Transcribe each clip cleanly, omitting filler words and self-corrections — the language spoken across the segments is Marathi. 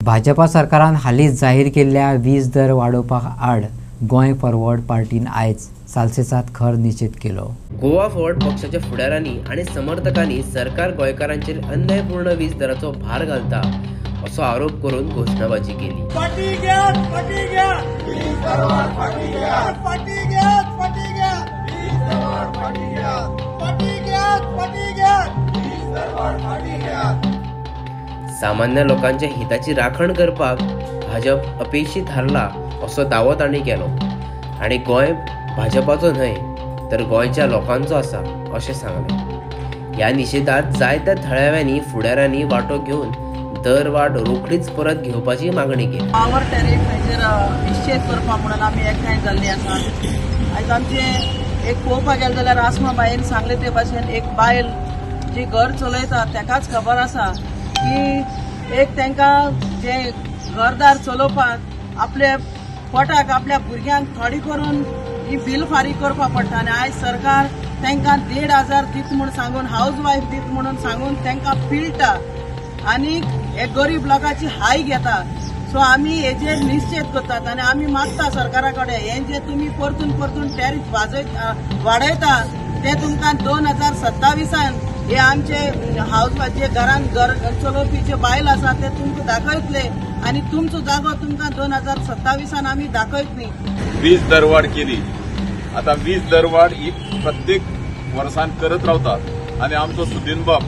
भाजपा सरकारान हालींच जाहीर केल्ल्या वीज दर वाडोवपा आड गोंय फॉरवर्ड पार्टीन आयज सालसेतांत खर निशेध केलो। गोवा फॉरवर्ड पक्षाच्या फुडाऱ्यांनी आणि समर्थकांनी सरकार गोंयकारांचेर अन्यायपूर्ण वीज दराचो भार घालता असो आरोप करून घोषणाबाजी केली। सामान्य लोकांच्या हिताची राखण करपाक भाजप अपेक्षीत थारला असो दावो तांणी केलो आणि गोंय भाजपाचो न्हय तर गोंयच्या लोकांचो आसा अशें सांगलें। ह्या निशेधात जायत्या थळाव्यांनी फुडाऱ्यांनी वांटो घेवन दर वाड रोखडीच परत घेवपाची मागणी केली। पावर टॅरिफ हाचेर निश्चित करपाक म्हणून आमी एकठांय जाल्लीं आसा। आयज आमचे एक पळोवपाक गेले जाल्यार आसमा बायेन सांगले ते भाशेन एक बायल जी घर चलयता तेकाच खबर आसा की एक तांकां जे घरदार चलोवपाक आपले पोटाक आपल्या भुरग्यांक थोडी करून ही बील फारीक करपाक पडटा आनी आयज सरकार तांकां 1,500 दित म्हूण सांगून हाऊस वायफ दित म्हणून सांगून तांकां पिळटा आनी एक गरीब लोकांची हाय घेता। सो आमी हेजेर निश्चित करतात आनी आमी मागता सरकारा कडेन हे जे तुमी परतून टॅरिफ वाडयता ते तुमकां 2027 हे आमचे हाऊस वायफ जे घर चलोवपी जे बायल आसा ते तुमकां दाखयतले आनी तुमचो जागो तुमकां 2027 आमी दाखयतली। वीज दरवाड केली। आता वीज दरवाड ही प्रत्येक वर्सान करत रावतात आणि आमचो सुदीन बाब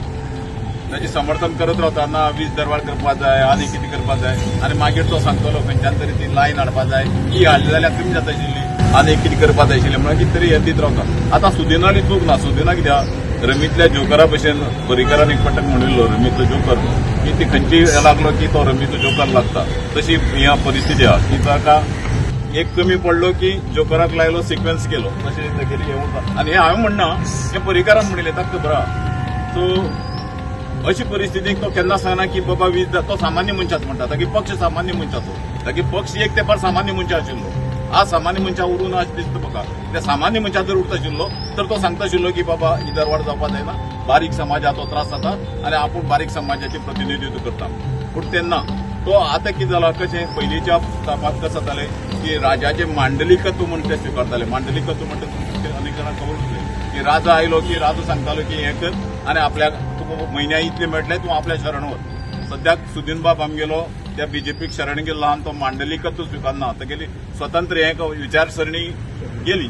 त्याचे समर्थन करत रावता ना वीज दरवाड करपा जाय आनी कितें करपा जाय आनी मागीर तो सांगतलो खंयच्यान तरी ती लायन हाडपा जाय ही हाडली जाल्यार कमी जाता आशिल्ली आनी कितें करपा जाय आशिल्लें म्हणून कितें तरी हें दीत रावता। आतां सुदिनाली चूक ना। सुदिना कित्याक रमीतल्या जोकरा भशेन पर्रीकरान एक पटक म्हणिल्लो रमीतलो जोकर की ती खंयची लागलो की तो रमीतलो जोकर लागता तशी ह्या परिस्थिती आहा की ताका एक कमी पडलो की जोकराक लायलो सिक्वेन्स केलो तशें तेगेली हें उरता आनी हें हांवें म्हणना हें पर्रीकरान म्हणिल्लें ताका खबर आहा। सो अशी परिस्थितीक तो केन्ना सांगना की बाबा वीज तो सामान्य मनशाच म्हणटा ताकी पक्ष सामान्य मनशाचो ताकी पक्ष एक तेंपार सामान्य मनशा आशिल्लो आज सामान्य मनशा उरून अशें दिसता म्हाका। त्या सामान्य मनशा जर उरता आशिल्लो तर तो सांगता आशिल्लो की बाबा ही दरवाड जावपाक जायना बारीक समाजाचो त्रास जाता आनी आपूण बारीक समाजाचें प्रतिनिधित्व करता पूण तेन्ना तो आतां कितें जाला कशें पयलींच्या तापात कसं जातालें की राजाचें मांडलिकत्व म्हण ते स्विकारताले। मांडलिकत्व म्हणटा अनेक जाणांक खबर आसलें की राजा आयलो की राजो सांगतालो की हें कर आनी आपल्याक म्हयन्या इतले मेळटले तूं आपल्या शरण वच। सद्याक सुदीन बाब आमगेलो त्या बीजेपीक शरण गेल्लो आनी तो मांडलिकत्व स्विकारना तेगेली स्वतंत्र हें विचारसरणी गेली।